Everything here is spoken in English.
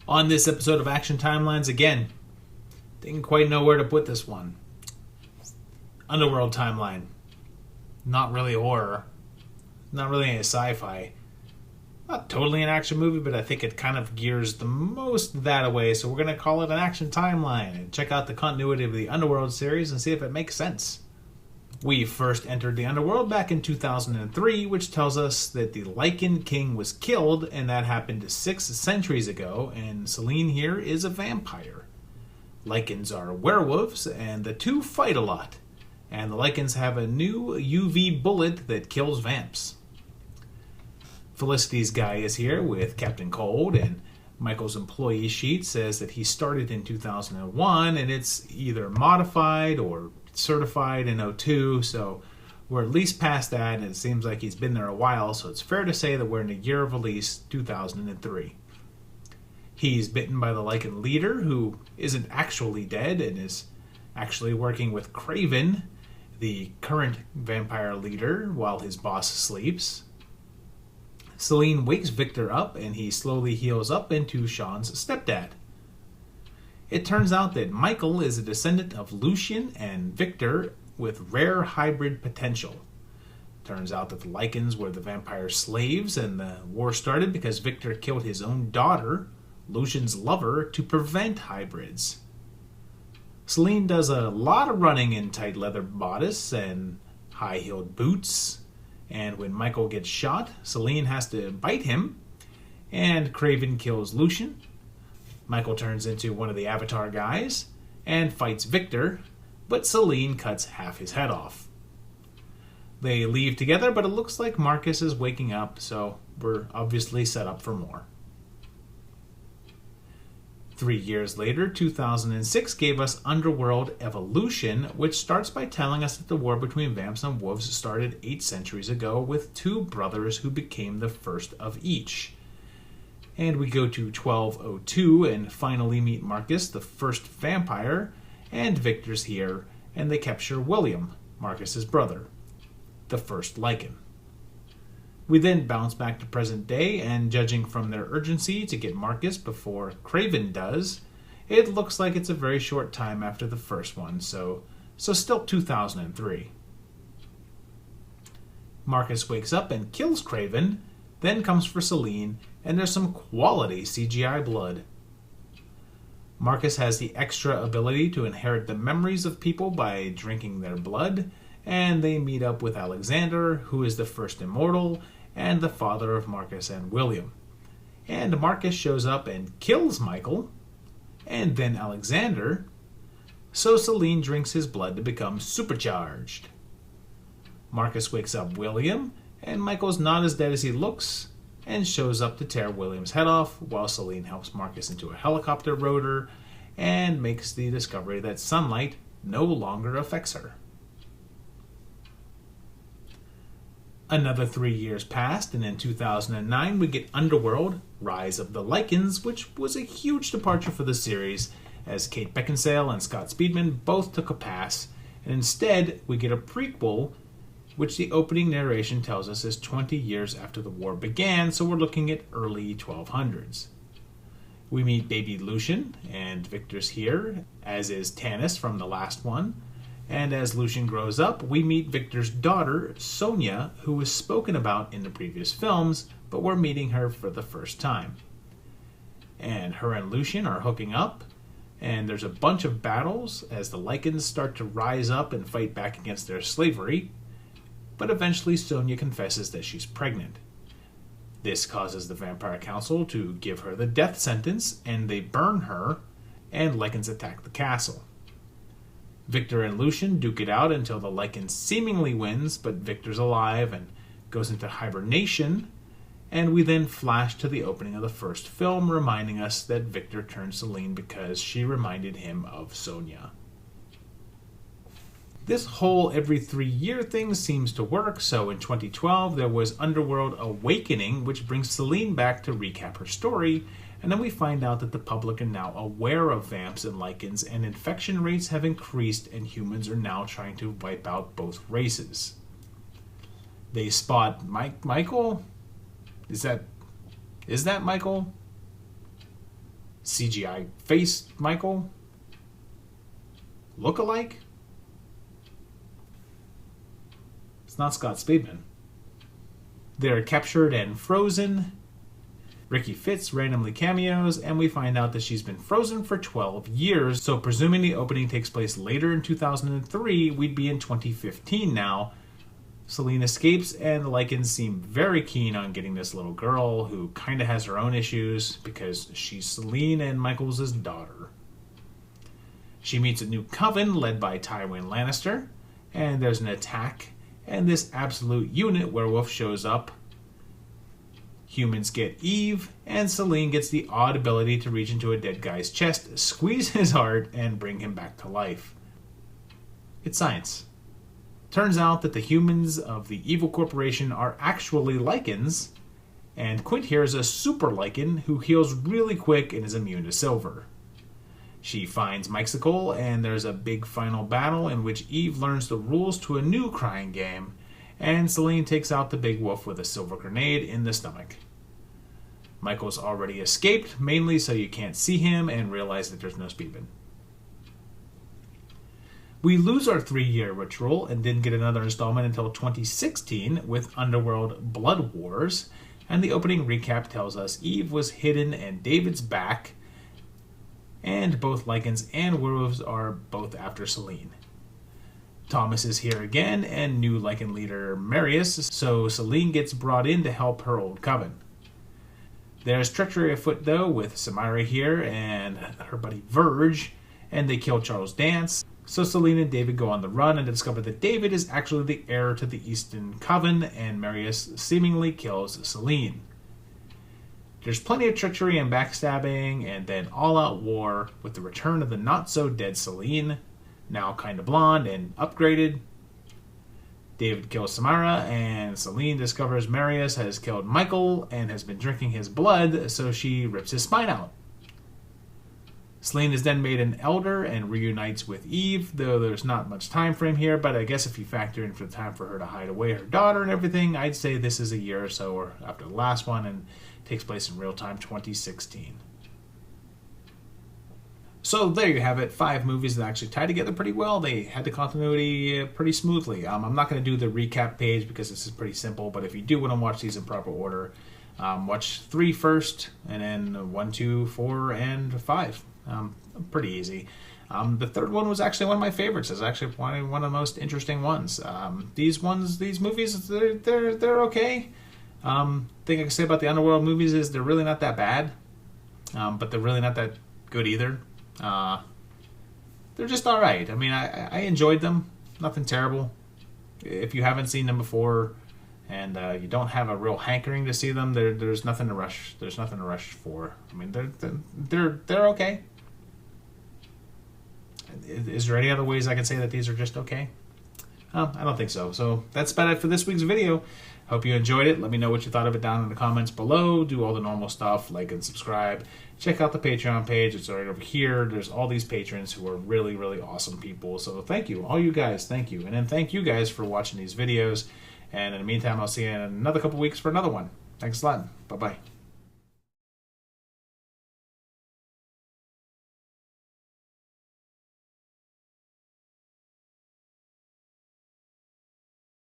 On this episode of Action Timelines, again, didn't quite know where to put this one. Underworld timeline. Not really horror. Not really a sci-fi. Not totally an action movie, but I think it kind of gears the most that way, so we're going to call it an action timeline and check out the continuity of the Underworld series and see if it makes sense. We first entered the Underworld back in 2003, which tells us that the Lycan king was killed, and that happened 6 centuries ago, and Selene here is a vampire. Lycans are werewolves, and the two fight a lot, and the Lycans have a new UV bullet that kills vamps. Felicity's guy is here with Captain Cold, and Michael's employee sheet says that he started in 2001, and it's either modified or certified in 02, so we're at least past that, and it seems like he's been there a while, so it's fair to say that we're in the year of release 2003. He's bitten by the Lycan leader, who isn't actually dead and is actually working with Craven, the current vampire leader, while his boss sleeps. Selene wakes Victor up, and he slowly heals up into Sean's stepdad. It turns out that Michael is a descendant of Lucian and Victor with rare hybrid potential. Turns out that the Lycans were the vampire slaves, and the war started because Victor killed his own daughter, Lucian's lover, to prevent hybrids. Selene does a lot of running in tight leather bodice and high-heeled boots, and when Michael gets shot, Selene has to bite him, and Craven kills Lucian. Michael turns into one of the Avatar guys and fights Victor, but Selene cuts half his head off. They leave together, but it looks like Marcus is waking up, so we're obviously set up for more. 3 years later, 2006 gave us Underworld Evolution, which starts by telling us that the war between vamps and wolves started 8 centuries ago with 2 brothers who became the first of each. And we go to 1202 and finally meet Marcus, the first vampire, and Victor's here, and they capture William, Marcus's brother, the first Lycan. We then bounce back to present day, and judging from their urgency to get Marcus before Craven does, it looks like it's a very short time after the first one, so still 2003. Marcus wakes up and kills Craven, then comes for Selene, and there's some quality CGI blood. Marcus has the extra ability to inherit the memories of people by drinking their blood, and they meet up with Alexander, who is the first immortal, and the father of Marcus and William. And Marcus shows up and kills Michael, and then Alexander, so Selene drinks his blood to become supercharged. Marcus wakes up William, and Michael's not as dead as he looks, and shows up to tear William's head off, while Selene helps Marcus into a helicopter rotor, and makes the discovery that sunlight no longer affects her. Another 3 years passed, and in 2009 we get Underworld, Rise of the Lycans, which was a huge departure for the series, as Kate Beckinsale and Scott Speedman both took a pass, and instead we get a prequel, which the opening narration tells us is 20 years after the war began, so we're looking at early 1200s. We meet baby Lucian, and Victor's here, as is Tanis from the last one. And as Lucian grows up, we meet Victor's daughter, Sonia, who was spoken about in the previous films, but we're meeting her for the first time. And her and Lucian are hooking up, and there's a bunch of battles as the Lycans start to rise up and fight back against their slavery, but eventually Sonia confesses that she's pregnant. This causes the Vampire Council to give her the death sentence, and they burn her, and Lycans attack the castle. Victor and Lucian duke it out until the Lycan seemingly wins, but Victor's alive and goes into hibernation, and we then flash to the opening of the first film, reminding us that Victor turned Selene because she reminded him of Sonia. This whole every 3 year thing seems to work, so in 2012 there was Underworld Awakening, which brings Selene back to recap her story, and then we find out that the public are now aware of vamps and Lycans, and infection rates have increased, and humans are now trying to wipe out both races. They spot Michael? Is that Michael? CGI face Michael? Look-alike? It's not Scott Speedman. They're captured and frozen. Ricky Fitz randomly cameos, and we find out that she's been frozen for 12 years, so presuming the opening takes place later in 2003, we'd be in 2015 now. Selene escapes, and the Lycans seem very keen on getting this little girl, who kinda has her own issues, because she's Selene and Michael's daughter. She meets a new coven led by Tywin Lannister, and there's an attack, and this absolute unit werewolf shows up. Humans get Eve, and Selene gets the odd ability to reach into a dead guy's chest, squeeze his heart, and bring him back to life. It's science. Turns out that the humans of the evil corporation are actually Lycans, and Quint here is a super Lycan who heals really quick and is immune to silver. She finds Mike'sicle, and there's a big final battle in which Eve learns the rules to a new crying game, and Selene takes out the big wolf with a silver grenade in the stomach. Michael's already escaped, mainly so you can't see him and realize that there's no Speedman. We lose our 3-year ritual and didn't get another installment until 2016 with Underworld Blood Wars, and the opening recap tells us Eve was hidden and David's back, and both Lycans and werewolves are both after Selene. Thomas is here again, and new Lycan leader Marius, so Selene gets brought in to help her old coven. There's treachery afoot though, with Samira here and her buddy Verge, and they kill Charles Dance. So Selene and David go on the run and discover that David is actually the heir to the Eastern Coven, and Marius seemingly kills Selene. There's plenty of treachery and backstabbing, and then all-out war with the return of the not-so-dead Selene, now kinda blonde and upgraded. David kills Samira, and Selene discovers Marius has killed Michael and has been drinking his blood, so she rips his spine out. Selene is then made an elder and reunites with Eve, though there's not much time frame here, but I guess if you factor in for the time for her to hide away her daughter and everything, I'd say this is a year or so or after the last one and takes place in real time 2016. So there you have it, 5 movies that actually tie together pretty well. They had the continuity pretty smoothly. I'm not going to do the recap page because this is pretty simple, but if you do want to watch these in proper order, watch 3 first, and then 1, 2, 4, and 5. Pretty easy. The third one was actually one of my favorites. It's actually one of the most interesting ones. These movies, they're okay. Thing I can say about the Underworld movies is they're really not that bad, but they're really not that good either. They're just all right. I mean, I enjoyed them. Nothing terrible. If you haven't seen them before, and you don't have a real hankering to see them, there's nothing to rush. There's nothing to rush for. I mean, they're okay. Is there any other ways I can say that these are just okay? I don't think so. So that's about it for this week's video. Hope you enjoyed it. Let me know what you thought of it down in the comments below. Do all the normal stuff, like and subscribe. Check out the Patreon page. It's right over here. There's all these patrons who are really, really awesome people. So thank you. All you guys, thank you. And then thank you guys for watching these videos. And in the meantime, I'll see you in another couple weeks for another one. Thanks a lot. Bye-bye.